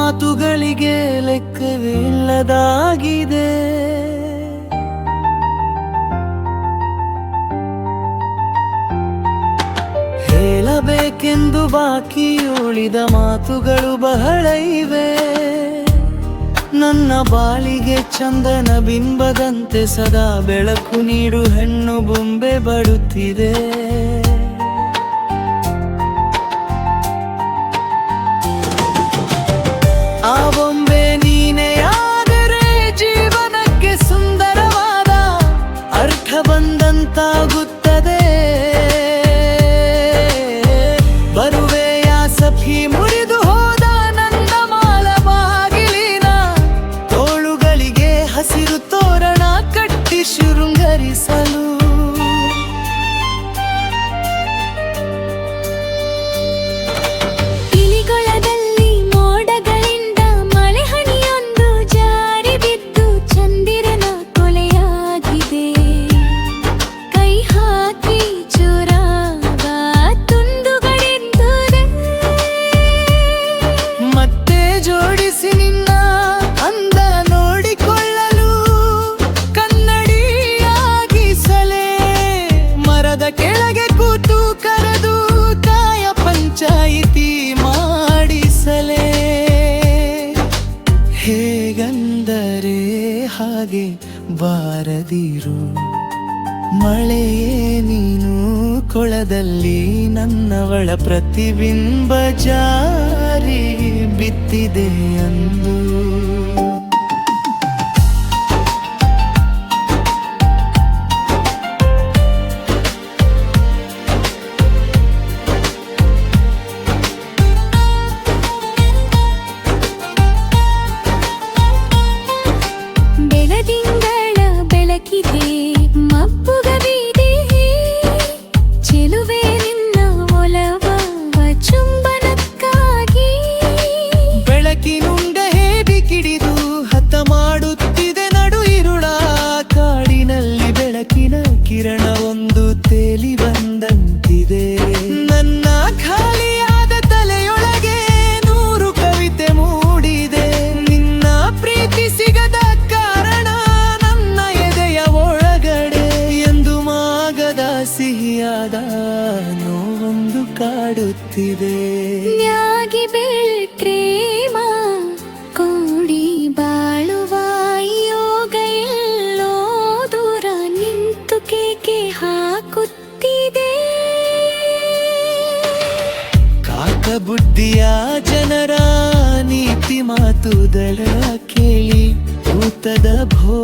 ಮಾತುಗಳಿಗೆ ಲೆಕ್ಕವಿಲ್ಲದಾಗಿದೆ. ಹೇಳಬೇಕೆಂದು ಬಾಕಿ ಉಳಿದ ಮಾತುಗಳು ಬಹಳ ಇವೆ. ನನ್ನ ಬಾಳಿಗೆ ಚಂದನ ಬಿಂಬದಂತೆ ಸದಾ ಬೆಳಕು ನೀಡು ಹೆಣ್ಣು ಬೊಂಬೆ ಬಡುತ್ತಿದೆ. ಆ ಬೊಂಬೆ ನೀನೇ ಆದರೆ ಜೀವನಕ್ಕೆ ಸುಂದರವಾದ ಅರ್ಥ ಬಂದಂತಾಗುತ್ತದೆ. ಬರುವೆಯ ಸಖಿ ಮುರಿದು ಹೋದ ನನ್ನ ಮಾಲ ಬಾಗಿಲಿನ ತೋಳುಗಳಿಗೆ ಹಸಿರು ತೋರಣ ಕಟ್ಟಿ ಶೃಂಗರಿಸಲು. ಕೆಳಗೆ ಕೂತು ಕರೆದು ಕಾಯ ಪಂಚಾಯಿತಿ ಮಾಡಿಸಲೇ. ಹೇಗಂದರೆ ಹಾಗೆ ಬಾರದಿರು ಮಳೆಯೇ ನೀನು ಕೊಳದಲ್ಲಿ ನನ್ನವಳ ಪ್ರತಿಬಿಂಬ ಜಾರಿ ಬಿತ್ತಿದೆ ಅಂದು. ಕಿರಣ ಒಂದು ತೇಲಿ ಬಂದಂತಿದೆ. ನನ್ನ ಖಾಲಿಯಾದ ತಲೆಯೊಳಗೆ 100 ಕವಿತೆ ಮೂಡಿದೆ. ನಿನ್ನ ಪ್ರೀತಿ ಸಿಗದ ಕಾರಣ ನನ್ನ ಎದೆಯ ಒಳಗಡೆ ಎಂದು ಮಾಗದ ಸಿಹಿಯಾದ ನೋವೊಂದು ಕಾಡುತ್ತಿದೆ. ನ್ಯಾಗಿ ಬೆಳ್ಕ್ರೇಮ ಕೂಡಿ ಬಾಳುವ ಯೋಗ ಎಲ್ಲೋ ದೂರ ನಿಂತು ಕೇಕೆ ಹಾಕುತ್ತಿದೆ. ಕಾಕ ಬುದ್ಧಿಯ ಜನರ ನೀತಿ ಮಾತುದಳ ಕೇಳಿ ಊತದ ಭೋ